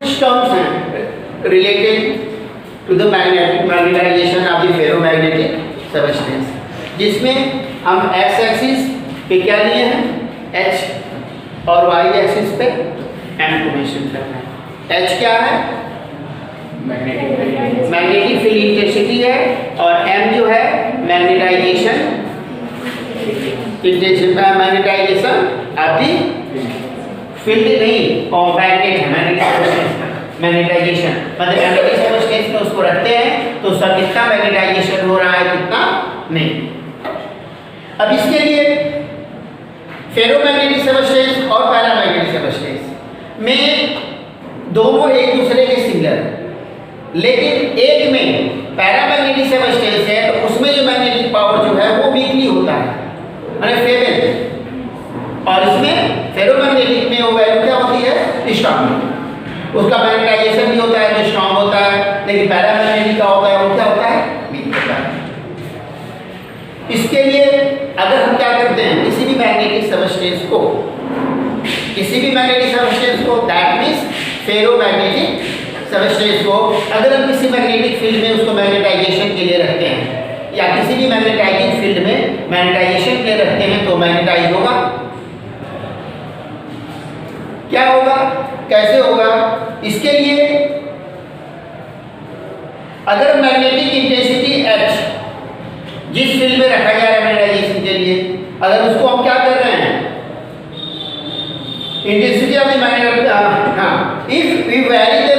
Terms हैं related to the magnetisation of the ferromagnetic substance, जिसमें हम एक्स एक्सिस पे क्या लिए हैं H और वाई एक्सिस पे M को मेंशन करना है। H क्या है? मैग्नेटिक फील्ड इंटेंसिटी है, और M जो है मैग्नेटाइजेशन ऑफ द फील्ड नहीं, और मैग्नेट है मैग्नेटाइजेशन, मतलब मैग्नेटिक सबस्टेंस में उसको रखते हैं तो उसका कितना मैग्नेटाइजेशन हो रहा है कितना नहीं। अब इसके लिए फेरोमैग्नेटिक सबस्टेंस और पैरामैग्नेटिक सबस्टेंस में दोनों एक दूसरे के सिमिलर हैं, लेकिन एक में पैरामैग्नेटिक सबस्टेंस है तो उसमें जो मैग्नेटिक पावर जो है वो वीकली होता है, यानी फेबल, और इसमें फेरोमैग्नेटिक में वो वैल्यू क्या होती है स्ट्रांग, उसका मैग्नेटाइजेशन भी होता है जो स्ट्रांग होता है, लेकिन पैरामैग्नेटिक का होता है वो क्या होता है वीक होता है। इसके लिए अगर हम क्या करते हैं किसी भी मैग्नेटिक सबस्टेंस को दैट मींस फेरोमैग्नेटिक सबस्टेंस को अगर हम किसी मैग्नेटिक फील्ड में उसको मैग्नेटाइजेशन के लिए रखते हैं या किसी भी मैग्नेटाइजिंग फील्ड में मैग्नेटाइजेशन के लिए रखते हैं तो मैग्नेटाइज होगा। क्या होगा, कैसे होगा? इसके लिए अगर मैग्नेटिक इंटेंसिटी H जिस फील्ड में रखा जा रहा है मैग्नेटाइजेशन के लिए, अगर उसको हम क्या कर रहे हैं intensity of the magnetic if we vary the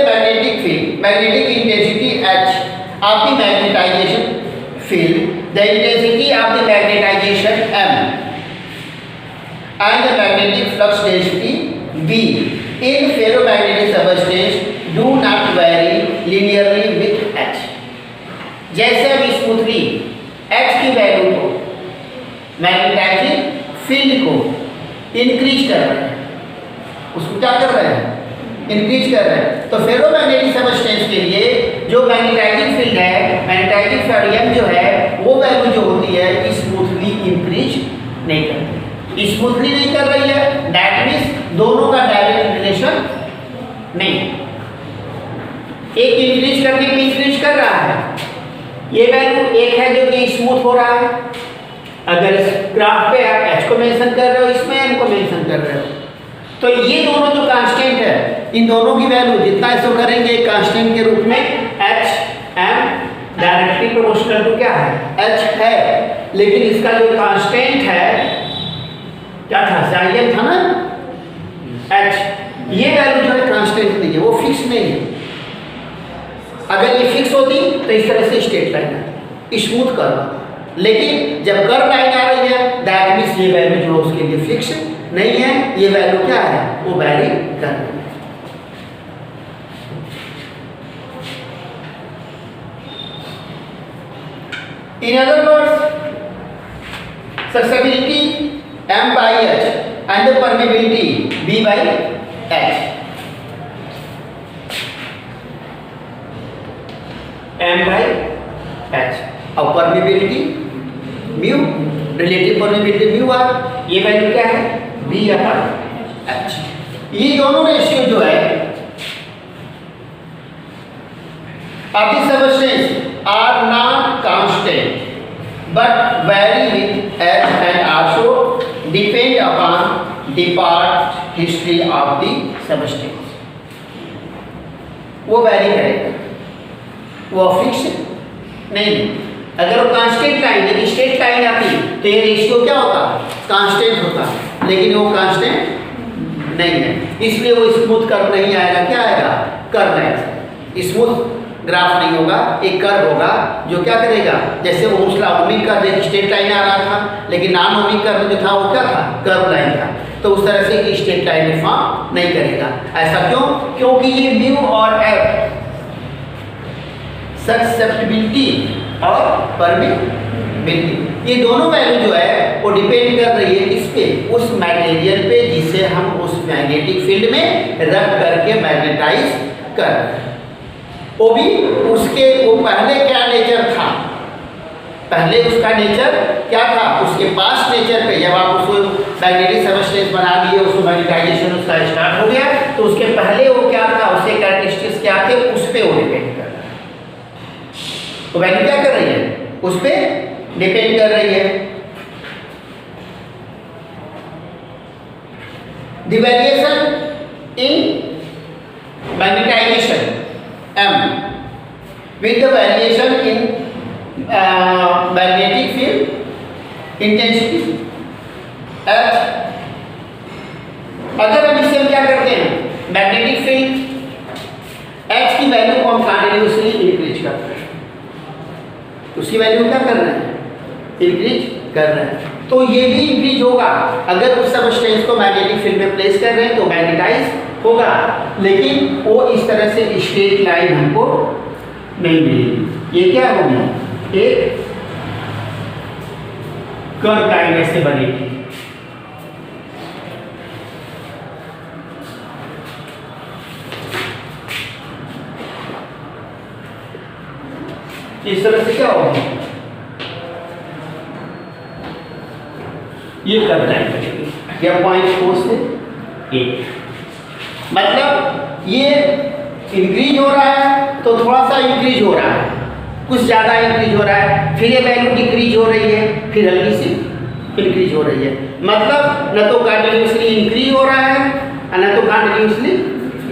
magnetic intensity H of the magnetisation field the intensity of the magnetisation M and the magnetic flux density B in ferromagnetic substance do not vary linearly with H। जैसे हम smoothly H की value को magnetising field को increase कर रहे हैं, उसको क्या कर रहे हैं इंक्रीज कर रहे हैं, तो फेरोमैग्नेटिक सबस्टेंस के लिए जो मैग्नेटाइजिंग फील्ड है मैग्नेटाइजिंग फील्ड M जो है वो वैल्यू जो होती है स्मूथली इंक्रीज नहीं करती, स्मूथली नहीं कर रही है, दैट मींस दोनों का डायरेक्ट रिलेशन नहीं, एक इंक्रीज करने पे इंक्रीज कर रहा है, ये वैल्यू एक है जो कि स्मूथ हो रहा है। अगर इस ग्राफ पे आप H को मेंशन कर रहे हो, इसमें M को मेंशन कर रहे हो, तो ये दोनों जो कांस्टेंट है इन दोनों की वैल्यू जितना इसको करेंगे कांस्टेंट के रूप में H M directly proportional to क्या है H है, लेकिन इसका जो कांस्टेंट है क्या था साइन था ना H, ये वैल्यू जो है कांस्टेंट नहीं है, वो फिक्स नहीं है। अगर ये फिक्स होती तो इस तरह से स्ट्रेट लाइन आती स्मूथ कर्व, लेकिन जब कर्व लाइन आ रही है दैट मींस ये वैल्यू जो उसके लिए फिक्स नहीं है, ये वैल्यू क्या है वो वैरी कर रही है। In other words, susceptibility M by H and the permeability B by H. M by H और permeability mu, relative permeability mu r, ये वैल्यू क्या है B अपॉन H। ये दोनों रेशियो जो है of the substance are not constant but vary with H and also depend upon the part history of the substance। वो vary करेगा, वो फिक्स नहीं। अगर वो कांस्टेंट लाइन है स्ट्रेट लाइन आती तो ये रेशियो क्या होता कांस्टेंट होता, लेकिन वो कांस्टेंट नहीं है, इसलिए वो स्मूथ कर्व नहीं आएगा। क्या आएगा कर्व आएगा, स्मूथ ग्राफ नहीं होगा, एक कर्व होगा जो क्या करेगा, जैसे ओम्स लॉ ओमिक कर्व एक स्ट्रेट लाइन आ रहा था, लेकिन नॉन ओमिक कर्व जो था वो क्या था कर्व लाइन था, तो उस तरह से एक स्ट्रेट लाइन में फॉर्म नहीं करेगा। ऐसा क्यों? क्योंकि ये म्यू और एफ ससेप्टिबिलिटी और परमिबिलिटी ये दोनों वैल्यू जो है वो डिपेंड कर रही है किस पे, उस मटेरियल पे जिसे हम उस मैग्नेटिक फील्ड में रख करके मैग्नेटाइज कर रहे हैं। वो भी उसके वो पहले क्या नेचर था, पहले उसका नेचर क्या था, उसके पास नेचर पे जब आप उसको मैग्नेटिक सबस्टेंस बना दिए, उसको मैग्नेटाइजेशन उसका स्टार्ट हो गया, तो उसके पहले वो क्या था, उससे तो वैल्यू क्या कर रही है, उस पर डिपेंड कर रही है। The variation in magnetisation M with the variation in magnetic field intensity H। अगर हम इससे क्या करते हैं, मैग्नेटिक फील्ड H की वैल्यू को हम कंटिन्यूसली इंक्रीज करते हैं, उसकी वैल्यू क्या कर रहे हैं, इंक्रीज कर रहे हैं। तो ये भी इंक्रीज होगा अगर उस सबस्टेंस को मैग्नेटिक फील्ड में प्लेस कर रहे हैं तो मैग्नेटाइज होगा, लेकिन वो इस तरह से स्ट्रेट लाइन हमको नहीं मिलेगी। ये क्या होगी, एक कर्व लाइन ऐसे बनेगी। इस तरह से क्या होगा, ये कर्व लाइन बनेगी। या पॉइंट 4 से 8, मतलब ये इंक्रीज हो रहा है तो थोड़ा सा इंक्रीज हो रहा है, कुछ ज़्यादा इंक्रीज हो रहा है, फिर ये वैल्यू डिक्रीज हो रही है, फिर हल्की सी इंक्रीज हो रही है। मतलब न तो कंटिन्यूसली इंक्रीज हो रहा है और न तो कंटिन्यूसली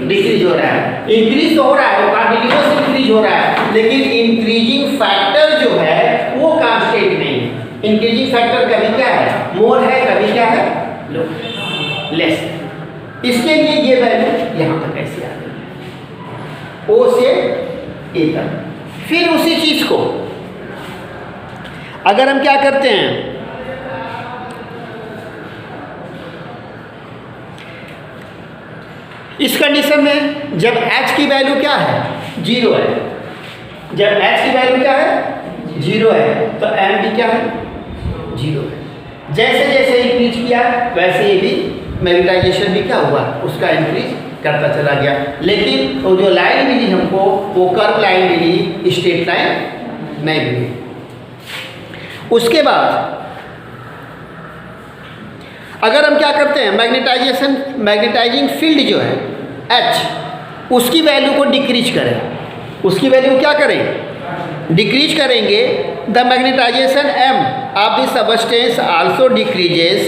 डिक्रीज हो रहा है। इंक्रीज तो हो रहा है, कंटिन्यूस इंक्रीज हो रहा है, लेकिन इंक्रीजिंग फैक्टर जो है वो कांस्टेंट नहीं है। इंक्रीजिंग फैक्टर कभी क्या है, मोर है, कभी क्या है, लो, लेस। इसके लिए ये वैल्यू यहाँ तक ऐसे आ गई, O से A तक। फिर उसी चीज को अगर हम क्या करते हैं, इस कंडीशन में जब H की वैल्यू क्या है, 0 है, जब H की वैल्यू क्या है, 0 है, तो M भी क्या है, 0 है। जैसे जैसे इंक्रीज किया वैसे ये भी मैग्नेटाइजेशन भी क्या हुआ, उसका इंक्रीज करता चला गया। लेकिन वो जो लाइन मिली हमको वो कर्व लाइन मिली, स्ट्रेट लाइन नहीं मिली। उसके बाद अगर हम क्या करते हैं, मैग्नेटाइजिंग फील्ड जो है H, उसकी वैल्यू को डिक्रीज करें, उसकी वैल्यू क्या करें, डिक्रीज करेंगे। The magnetisation M of the substance also decreases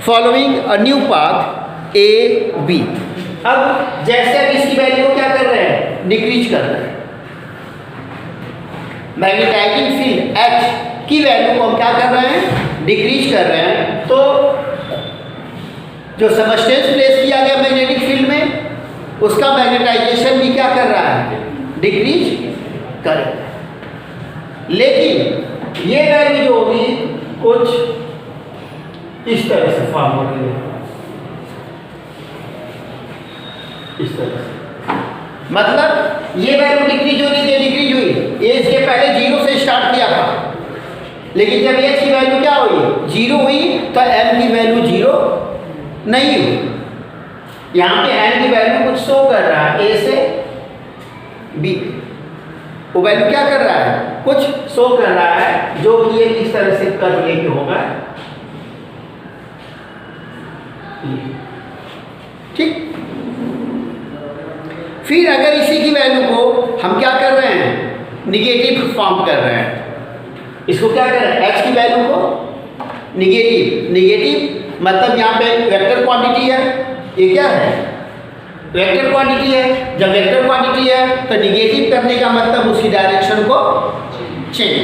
following a new path AB। अब जैसे अब इसकी वैल्यू को क्या कर रहे हैं, डिक्रीज कर रहे हैं। मैग्नेटाइजिंग फील्ड H की वैल्यू को हम क्या कर रहे हैं, डिक्रीज कर रहे हैं। तो जो सबस्टेंस प्लेस किया गया मैग्नेटिक फील्ड में, उसका मैग्नेटाइजेशन भी क्या कर रहा है, डिक्रीज कर रहा है। लेकिन ये वैल्यू जो होगी कुछ इस तरह से फॉर्म हो रही है, इस तरह से, मतलब ये वैल्यू डिक्रीज हो रही है, डिक्रीज हुई। ये इसके पहले 0 से स्टार्ट किया था, लेकिन जब H की वैल्यू क्या हुई, 0 हुई, तो M की वैल्यू 0 नहीं हुई। यहाँ पे M की वैल्यू कुछ शो कर रहा है, A से B, वो वैल्यू क्या कर रहा है, कुछ शो कर रहा है, जो कि ये इस तरह से कर्व लेके होगा, ठीक। फिर अगर इसी की वैल्यू को हम क्या कर रहे हैं, निगेटिव फॉर्म कर रहे हैं, इसको क्या कर रहे हैं, H की वैल्यू को निगेटिव मतलब यहाँ पे वेक्टर क्वांटिटी है, ये क्या है, वेक्टर क्वांटिटी है। जब वेक्टर क्वांटिटी है तो निगेटिव करने का मतलब उसकी डायरेक्शन को चेंज,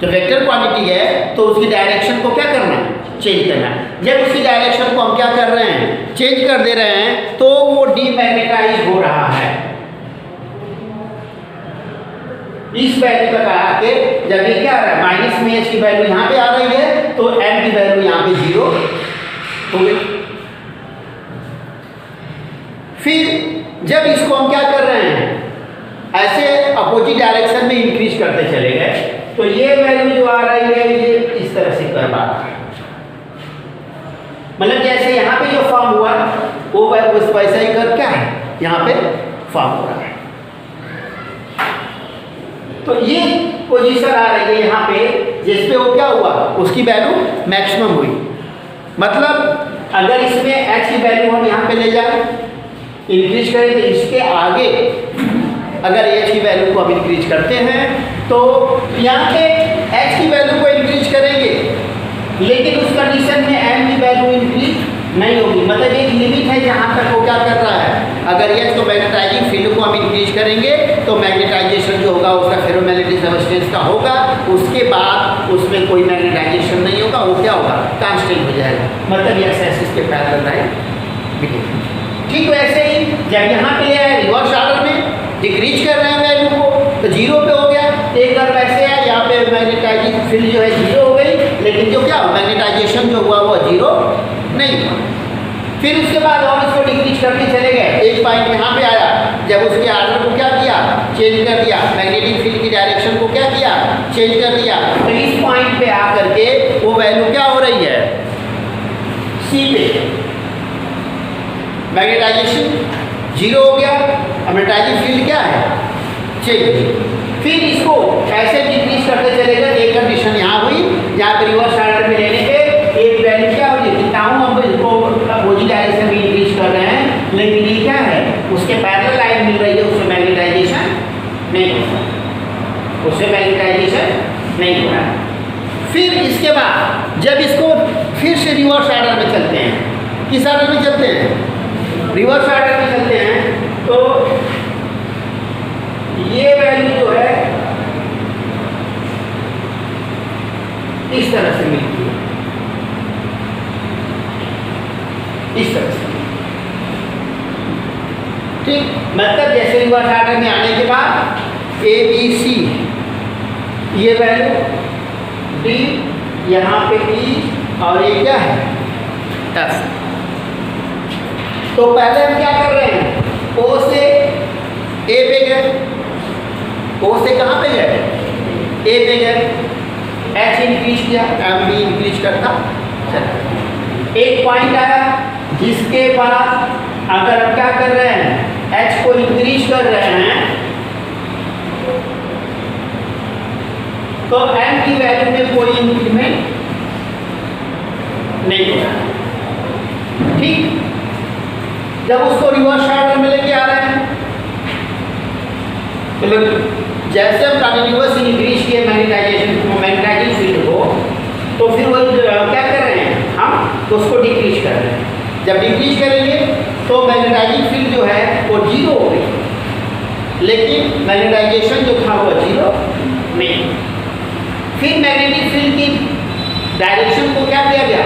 जब वेक्टर क्वांटिटी है तो उसकी डायरेक्शन को क्या करना है, चेंज करना है। जब उसकी डायरेक्शन को हम क्या कर रहे हैं, चेंज कर दे रहे हैं, तो वो डीमैग्नेटाइज हो रहा है। इस वैल्यू तक आके जब ये क्या आ रहा है, माइनस में H की वैल्यू यहाँ पे आ रही है, तो M की वैल्यू यहाँ पे 0 हो गई। फिर जब इसको हम क्या कर रहे हैं, ऐसे अपोजिट डायरेक्शन में इंक्रीज करते चले गए, तो ये वैल्यू जो आ रही है ये इस तरह से कर्व आ रहा है। मतलब जैसे यहाँ पे जो फॉर्म हुआ वो वैसा ही कर्व क्या है, यहाँ पे फॉर्म हो रहा है। तो ये पोजीशन आ रही है यहाँ पे, जिसपे वो क्या हुआ, उसकी वैल्यू मैक्सिमम हुई। मतलब अगर इसमें H की वैल्यू हम यहाँ पे ले जाए, इंक्रीज करें, तो इसके आगे अगर एच की वैल्यू को हम इंक्रीज करते हैं तो यहाँ पे एच की वैल्यू को इंक्रीज करेंगे, लेकिन उस कंडीशन में एम की वैल्यू इंक्रीज नहीं होगी। मतलब एक लिमिट है जहाँ तक वो क्या कर रहा है, अगर एच तो मैग्नेटाइजिंग फील्ड को हम इंक्रीज करेंगे तो मैग्नेटाइजेशन जो होगा उसका फेरोमैग्नेटिक सबस्टेंस का होगा, उसके बाद उसमें कोई मैग्नेटाइजेशन नहीं होगा, वो क्या होगा, कांस्टेंट हो जाएगा। मतलब ये एक्सिस के पैरेलल लाइन दिखेगी। ठीक वैसे ही जब यहाँ पे है रिवर्स ऑर्डर में डिक्रीज कर रहे हैं वैल्यू को तो जीरो पे हो गया। एक बार वैसे है यहाँ पे मैग्नेटाइजिंग फील्ड जो है जीरो हो गई, लेकिन जो क्या मैग्नेटाइजेशन जो हुआ वो जीरो नहीं हुआ। फिर उसके बाद और इसको डिक्रीज करके चले गए, एक पॉइंट यहाँ पे आया, जब उसके ऑर्डर को क्या किया, चेंज कर दिया, मैग्नेटिक फील्ड की डायरेक्शन को क्या किया, चेंज कर दिया, तो इस पॉइंट पे आकर के वो वैल्यू क्या हो रही है, सी पे मैग्नेटाइजेशन जीरो हो गया, मैग्नेटाइजिंग फील्ड क्या है, चेंज। फिर इसको ऐसे डिक्रीज करते चलेगा। एक कंडीशन यहाँ हुई जहाँ पे रिवर्स ऑर्डर में लेने पे एक वैल्यू क्या हो जाती है, हम इसको अपोजिट डायरेक्शन में इंक्रीज कर रहे हैं, लेकिन ये क्या है, उसके पैरेलल लाइन मिल रही है, उसमें मैग्नेटाइजेशन नहीं हो रहा, उससे मैग्नेटाइजेशन नहीं हो रहा। फिर इसके बाद जब इसको फिर से रिवर्स ऑर्डर में चलते हैं, किस ऑर्डर में चलते हैं, रिवर्स ऑर्डर में चलते हैं, तो ये वैल्यू जो है इस तरह से मिलती है, इस तरह से। ठीक, मतलब जैसे रिवर्स ऑर्डर में आने के बाद ए बी सी ये वैल्यू डी, यहाँ पे ई और ये क्या है एफ। तो पहले हम क्या कर रहे हैं, ओ से ए पे गए, ओ से कहाँ पे गए, ए पे गए, एच इंक्रीज किया, एम भी इंक्रीज करता चला। एक पॉइंट आया जिसके बाद अगर हम क्या कर रहे हैं, एच को इंक्रीज कर रहे हैं, तो एम की वैल्यू में कोई इंक्रीमेंट नहीं होगा। ठीक, जब उसको रिवर्स ऑर्डर में लेके आ रहे हैं, तो जैसे हम कंटिन्यूअस इंक्रीज किए मैग्नेटाइजिंग फील्ड को, तो फिर वो क्या कर रहे हैं, हम उसको डिक्रीज कर रहे हैं। जब डिक्रीज करेंगे तो मैग्नेटाइजिंग फील्ड जो है वो जीरो हो गई, लेकिन मैग्नेटाइजेशन जो था वो जीरो नहीं। फिर मैग्नेटिक फील्ड की डायरेक्शन को क्या किया गया,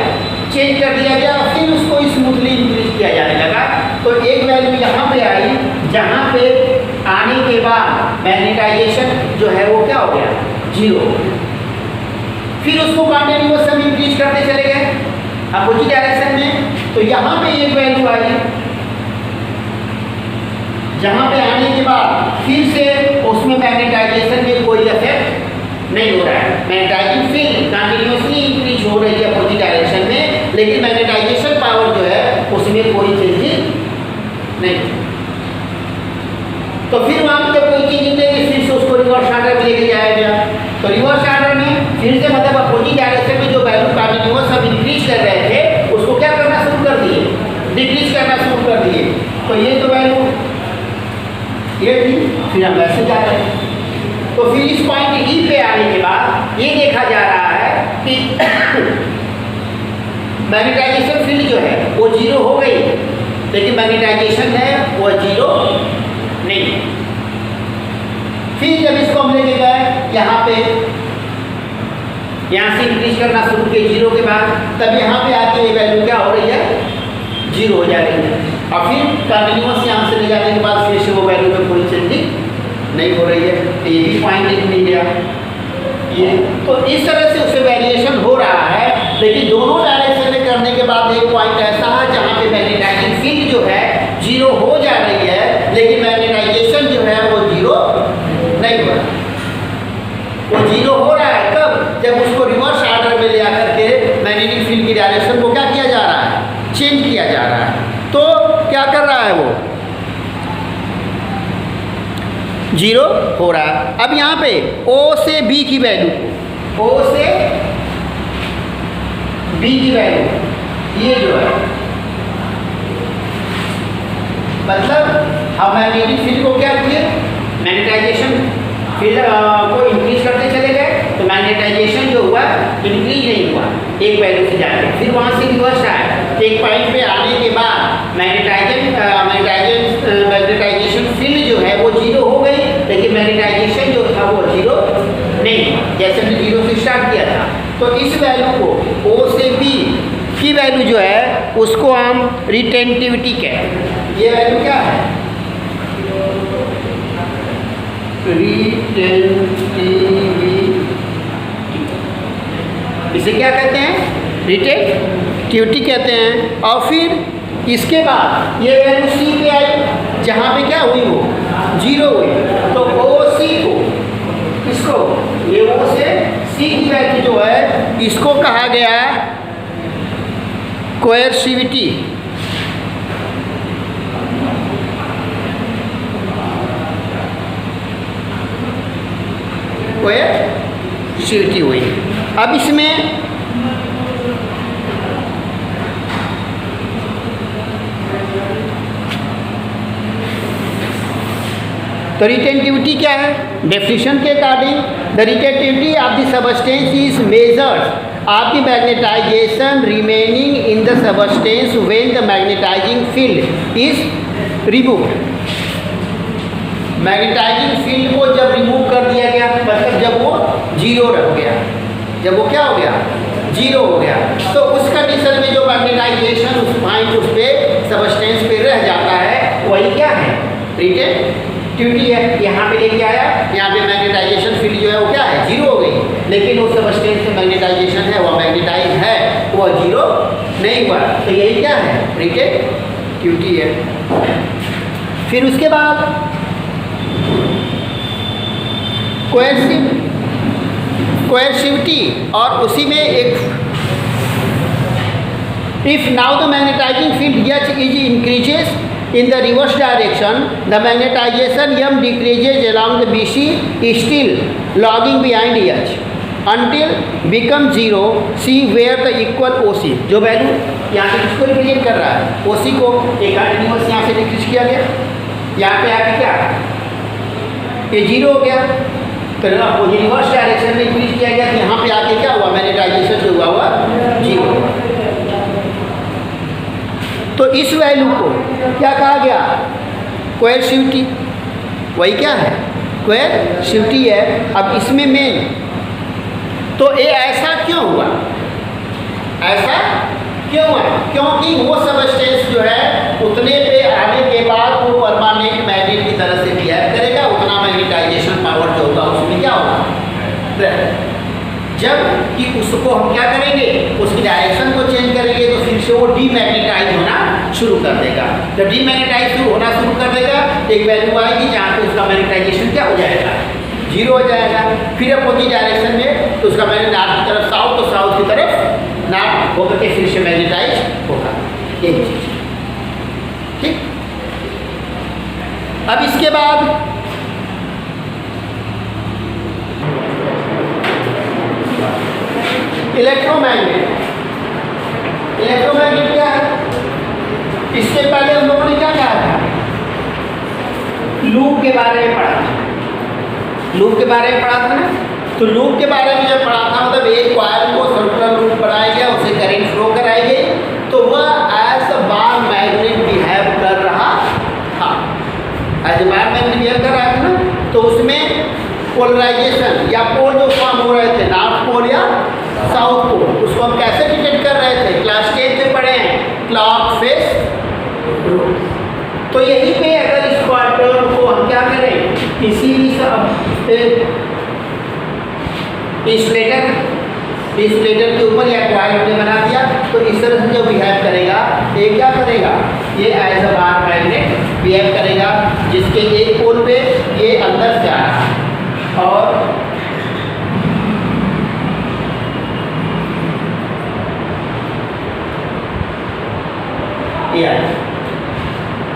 चेंज कर दिया गया, फिर उसको स्मूथली इंक्रीज किया जाने लगा। तो एक वैल्यू यहाँ पे आई जहाँ पे आने के बाद मैग्नेटाइजेशन जो है वो क्या हो गया, जीरो। फिर उसको कंटिन्यूअस हम इंक्रीज करते चले गए अपोजिट डायरेक्शन में, तो यहाँ पे एक वैल्यू आई जहाँ पे आने के बाद फिर से उसमें मैग्नेटाइजेशन में कोई इफेक्ट नहीं हो रहा है। मैग्नेटाइजिंग फील्ड कंटिन्यूअसली इंक्रीज हो रही है अपोजिट डायरेक्शन में, लेकिन मैग्नेटाइजेशन पावर जो है उसमें कोई चेंजिंग नहीं। तो फिर वहाँ पर जब कोई चेंजिंग नहीं, फिर से उसको रिवर्स ऑर्डर में लेके जाया गया। तो रिवर्स ऑर्डर में फिर से मतलब अपोजिट डायरेक्शन में जो वैल्यू कंटिन्यूअस हम इंक्रीज कर रहे थे उसको क्या करना शुरू कर दिए, डिक्रीज करना शुरू कर दिए। तो ये तो वैल्यू ये थी, फिर हम वैसे जा रहे हैं। तो फिर इस पॉइंट ई पे आने के बाद ये देखा जा रहा है कि मैग्नेटाइजेशन फील्ड जो है वो जीरो हो गई, लेकिन मैग्नेटाइजेशन है वो जीरो नहीं। फिर जब इसको हम लेके गए यहाँ पे, यहाँ से इंक्रीज करना शुरू किए जीरो के बाद, तब यहाँ पे आके ये वैल्यू क्या हो रही है, जीरो हो जा रही है। और फिर कंटिन्यूअस यहाँ से ले जाने के बाद फिर से वो वैल्यू में कोई चेंजिंग नहीं हो रही है। तो ये भी पॉइंट एक मिल गया ये। तो इस तरह से उससे वेरिएशन हो रहा है, लेकिन दोनों डायरेक्शन में करने के बाद एक पॉइंट ऐसा है जहाँ पे मैग्नेटाइजिंग फील्ड जो है जीरो हो जा रही है, लेकिन मैग्नेटाइजेशन जो है वो जीरो नहीं हो रहा। वो जीरो हो रहा है कब, जब उसको रिवर्स ऑर्डर में ले आकर के मैग्नेटिक फील्ड की डायरेक्शन को क्या किया जा रहा है, चेंज किया जा रहा है। तो क्या कर रहा है वो, जीरो हो रहा है। अब यहाँ पे O से B की वैल्यू, O से B की वैल्यू ये जो है, मतलब हम मैग्नेटिक फील्ड को क्या किए, मैग्नेटाइजेशन फील्ड को इंक्रीज करते चले गए तो मैग्नेटाइजेशन जो हुआ इंक्रीज नहीं हुआ एक वैल्यू से जाके, फिर वहाँ से रिवर्स आया, एक पॉइंट पे आने के बाद मैग्नेटाइजेशन फील्ड जो है वो जीरो हो गई, लेकिन मैग्नेटाइजेशन जो था वो जीरो नहीं हुआ, जैसे हमने जीरो से स्टार्ट किया था। तो इस वैल्यू को ओ से बी की वैल्यू जो है उसको हम रिटेंटिविटी कहते हैं। ये वैल्यू क्या है? इसे क्या कहते हैं? रिटेंटिविटी कहते हैं। और फिर इसके बाद ये वैल्यू सी पे आई, जहाँ पे क्या हुई वो जीरो हुई, तो ओ सी को इसको ये ओ से सी की वैल्यू जो है इसको कहा गया कोएर्सिविटी। कोएर्सिविटी हुई। अब इसमें तो रिटेंटिविटी क्या है? डेफिनेशन के according the retentivity of the substance is measured of the magnetisation remaining in the substance when the magnetising field is removed. Magnetising field को जब रिमूव कर दिया गया, मतलब जब वो जीरो रह गया, जब वो क्या हो गया? जीरो हो गया, तो उस कंडीशन में जो मैग्नेटाइजेशन उस पॉइंट उस पे सबस्टेंस पे रह जाता है वही क्या है? रिटेंटिविटी है। यहाँ पे लेके आया, यहाँ पे मैग्नेटाइजेशन फील्ड जो है वो क्या है? जीरो हो गई, लेकिन उस सबस्टेंस में मैग्नेटाइजेशन है, वह मैग्नेटाइज है, वह जीरो नहीं हुआ, तो यही क्या है? रिटेंटिविटी है। फिर उसके बाद कोएर्सिविटी, और उसी में एक if now the magnetising field H is increases in the reverse direction, the magnetization M decreases along the BC still lagging behind H until become zero. See where the equal OC, जो value यहाँ से किसको represent कर रहा है? OC को। एक continuous यहाँ से डिक्रीज किया गया, यहाँ पे आके क्या ये जीरो हो गया, तो रिवर्स डायरेक्शन में इंक्रीज किया गया, तो यहाँ पे आके क्या हुआ? मैग्नेटाइजेशन जो हुआ जीरो हुआ। तो इस वैल्यू को क्या कहा गया? कोएर्सिविटी। वही क्या है? कोएर्सिविटी है। अब इसमें मेन तो ये ऐसा क्यों हुआ? ऐसा क्यों हुआ? क्योंकि वो सबस्टेंस जो है उतने पे आने के बाद वो परमानेंट मैग्नेट की तरह से बिहेव करेगा, उतना मैग्नेटाइजेशन पावर जो होगा उसमें क्या होगा? जब कि उसको हम क्या करेंगे? उसकी डायरेक्शन को चेंज करेंगे तो फिर से वो डीमैग्नेटाइज होना शुरू कर देगा। जब डीमैग्नेटाइज होना शुरू कर देगा तो एक वैल्यू आएगी जहाँ पे उसका मैग्नेटाइजेशन क्या हो जाएगा? जीरो हो जाएगा। फिर अपोजिट डायरेक्शन में तो उसका मैग्नेट नॉर्थ की तरफ साउथ, तो साउथ की तरफ नॉर्थ होकर के फिर से मैग्नेटाइज होगा। यही चीज ठीक। अब इसके बाद इलेक्ट्रोमैग्नेट। इलेक्ट्रोमैग्नेट क्या है? इससे पहले हम लोगों ने क्या कहा था? लूप के बारे में पढ़ा था। लूप के बारे में पढ़ा था ना? तो लूप के बारे में जब पढ़ा था, मतलब एक कॉइल को सर्कुलर लूप बनाया गया, उसे करंट फ्लो कराई गई, तो वह as a bar magnet behave कर रहा था। As a bar magnet behave कर रहा था ना, तो उसमें पोलराइजेशन या पोल जो फॉर्म हो रहे थे, नॉर्थ पोल या साउथ पोल, उसको हम कैसे डिटेक्ट कर रहे थे? क्लास 10 में पढ़े हैं, क्लॉक फेस रूल। तो यहीं पे अगर इस क्वार्टर को हम क्या करें? किसी भी इंसुलेटर के ऊपर या क्वाइल में बना दिया, तो इस तरह से जो बिहेव करेगा, ये क्या करेगा? ये as a bar magnet behave करेगा, जिसके एक पोल पे ये अंदर से आ रहा है और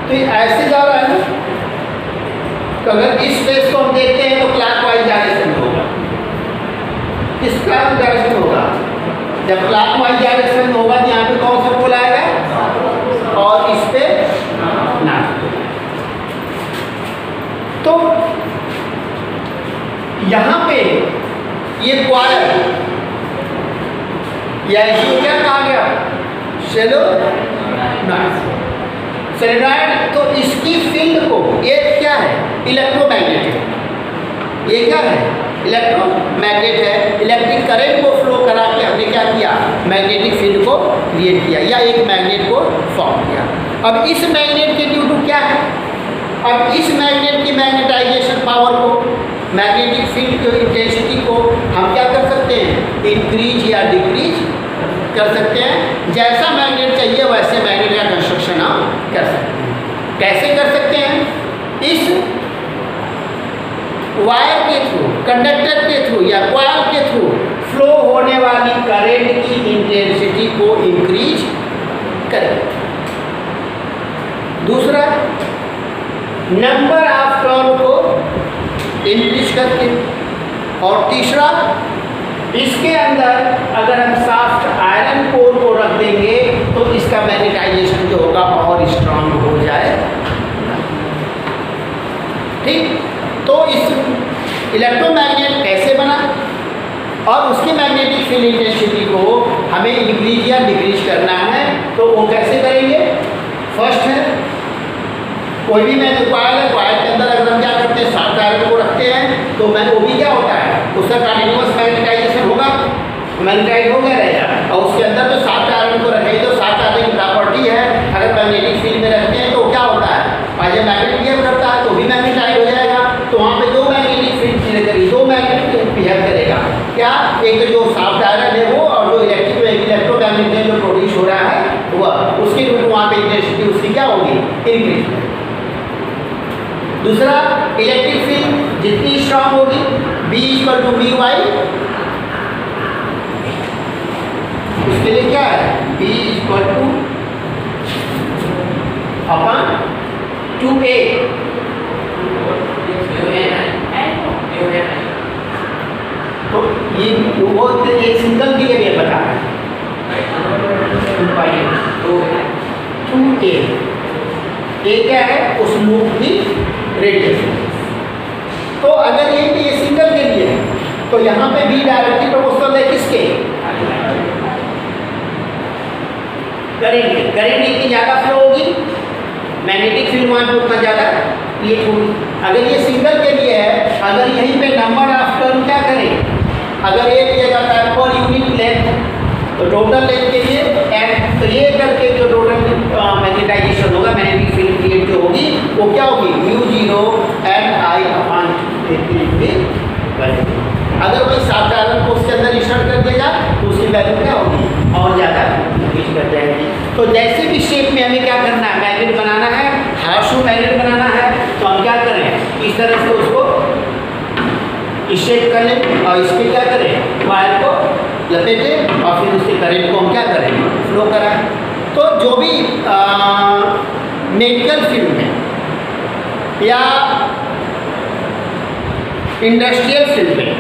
तो ये ऐसे जा रहा है ना। तो अगर इस फेस को हम देखते हैं तो क्लॉकवाइज डायरेक्शन में होगा। किस क्लॉक डायरेक्शन में होगा? जब क्लॉकवाइज डायरेक्शन में होगा तो यहाँ पे कौन सा पोल आएगा? और इस पे ना। तो यहाँ पे ये क्वारल या इसको क्या कहा गया, सोलेनॉइड। तो इसकी फील्ड को, ये क्या है, इलेक्ट्रोमैग्नेट है, ये क्या है, इलेक्ट्रोमैग्नेट है। इलेक्ट्रिक करंट को फ्लो करा के हमने क्या किया, मैग्नेटिक फील्ड को क्रिएट किया या एक मैग्नेट को फॉर्म किया। अब इस मैग्नेट के ड्यू टू क्या है, अब इस मैग्नेट की मैग्नेटाइजेशन पावर को, मैग्नेटिक फील्ड की इंटेंसिटी को हम क्या कर सकते हैं, इंक्रीज या डिक्रीज कर सकते हैं। जैसा मैग्नेट चाहिए वैसे मैग्नेट का कंस्ट्रक्शन हम कर सकते हैं। कैसे कर सकते हैं, इस वायर के थ्रू, कंडक्टर के थ्रू या कॉइल के थ्रू फ्लो होने वाली करंट की इंटेंसिटी को इंक्रीज करें। दूसरा, नंबर ऑफ टर्न को इंक्रीज करके। और तीसरा, इसके अंदर अगर हम सॉफ्ट आयरन कोर को रख देंगे तो इसका मैग्नेटाइजेशन जो होगा और स्ट्रांग हो जाए। ठीक, तो इस इलेक्ट्रोमैग्नेट कैसे बना और उसकी मैग्नेटिक फील्ड इंटेंसिटी को हमें इंक्रीज या डिक्रीज करना है, तो वो कैसे करेंगे। फर्स्ट है, कोई भी कॉइल है, कॉइल के अंदर अगर हम क्या करते हैं, सॉफ्ट आयरन को रखते हैं तो वो भी क्या होता है, उसका कंटिन्यूअस मैग्नेटाइजेशन होगा, मैग्नेटाइज हो गया रहेगा। और उसके अंदर जो सॉफ्ट आयरन को रखेंगे तो सॉफ्ट आयरन की प्रॉपर्टी है, अगर मैग्नेटिक फील्ड में रखते हैं तो क्या होता है, और जब मैग्नेट बिहेव करता है तो भी मैग्नेटाइज हो जाएगा। तो वहाँ पे दो मैग्नेटिक फील्ड करेगी, दो मैग्नेट बिहेव करेगा क्या, एक तो जो सॉफ्ट आयरन है वो और जो इलेक्ट्रोमैग्नेट है जो प्रोड्यूस हो रहा है वह, उसके रूप वहाँ पे इंटेंसिटी उसकी क्या होगी, इंक्रीज। दूसरा, इलेक्ट्रिक फील्ड जितनी स्ट्रांग होगी, B = BY, उसके लिए क्या है, B = 2A। तो ये वो एक सिंगल के लिए भी बता रहा है, 2A। ये क्या है, उस लूप की रेडियस। तो अगर ये सिंगल के लिए है तो यहाँ पे B डायरेक्टली प्रोपोर्शनल है किसके, करंट इतनी ज़्यादा फ्लो होगी, मैग्नेटिक फील्ड वहाँ पे उतना ज़्यादा क्रिएट होगी। अगर ये सिंगल के लिए है, अगर यहीं पे नंबर ऑफ टर्न क्या करें, अगर ये दिया जाता है पर यूनिट लेंथ, तो टोटल लेंथ के लिए एम, तो ये करके जो टोटल मैग्नेटाइजेशन होगा, मैग्नेटिक फील्ड क्रिएट जो होगी वो क्या होगी, μ0 N I/2 अगर कोई सॉफ्ट आयरन को उसके अंदर इंसर्ट कर देगा तो उसकी वैल्यू क्या होगी, और ज़्यादा इंक्रीज कर जाएगी। तो जैसे भी शेप में हमें क्या करना है, मैग्नेट बनाना है, हार्शू मैग्नेट बनाना है, तो हम क्या करें, इस तरह से उसको शेप कर लें और इस पर क्या करें, वायर को लपेटें और फिर उसके करंट को हम क्या करें, फ्लो कराएं। तो जो भी मेडिकल फील्ड में या इंडस्ट्रियल फील्ड में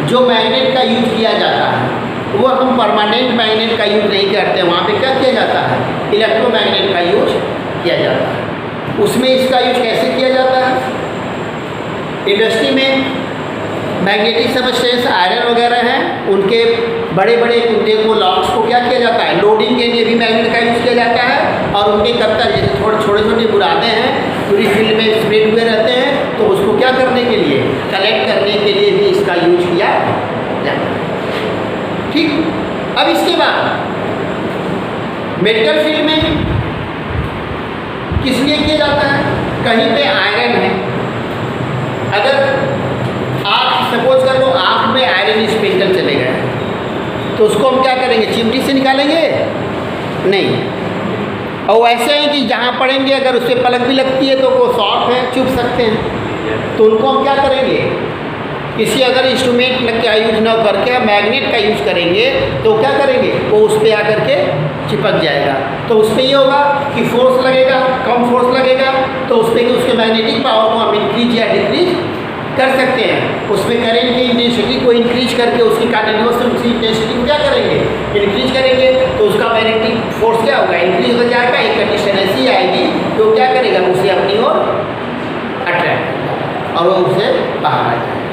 जो मैग्नेट का यूज किया जाता है वो हम परमानेंट मैग्नेट का यूज नहीं करते, वहाँ पे क्या किया जाता है, इलेक्ट्रोमैग्नेट का यूज किया जाता है। उसमें इसका यूज कैसे किया जाता है, इंडस्ट्री में मैग्नेटिक सबस्टेंस आयरन वगैरह हैं, उनके बड़े बड़े कुंडे को, लॉक्स को क्या किया जाता है, लोडिंग के लिए भी मैग्नेट का यूज़ किया जाता है। और उनके कत्तर जैसे छोटे छोटे बुरादे हैं पूरी फील्ड में स्प्रेड हुए रहते हैं, तो उसको क्या करने के लिए, कलेक्ट करने के लिए भी इसका यूज किया जाता है। ठीक, अब इसके बाद मेडिकल फील्ड में किस लिए किया जाता है, कहीं पे आयरन है, अगर आप सपोज कर लो आँख में आयरन स्पिंडल चले गए तो उसको हम क्या करेंगे, चिमटी से निकालेंगे नहीं, और वैसे हैं कि जहाँ पड़ेंगे अगर उससे पलक भी लगती है तो वो सॉफ्ट है, चुभ सकते हैं, तो उनको हम क्या करेंगे, किसी अगर इंस्ट्रूमेंट का यूज ना करके हम मैग्नेट का यूज़ करेंगे तो क्या करेंगे, वो उस पर आकर के चिपक जाएगा। तो उस पर ये होगा कि फोर्स लगेगा, कम फोर्स लगेगा, तो उस पर उसके मैग्नेटिक पावर को हम इंक्रीज या डिक्रीज कर सकते हैं। उसमें करंट की इंटेंसिटी को इंक्रीज करके उसकी कंटिन्यूअस उसकी इंटेंसिटी को क्या करेंगे, इंक्रीज करेंगे, तो उसका मैग्नेटिक फोर्स क्या होगा, इंक्रीज हो जाएगा। एक कंडीशन ऐसी आएगी तो क्या करेगा, उसे अपनी ओर अट्रैक्ट और वो उससे बाहर आ जाएगा।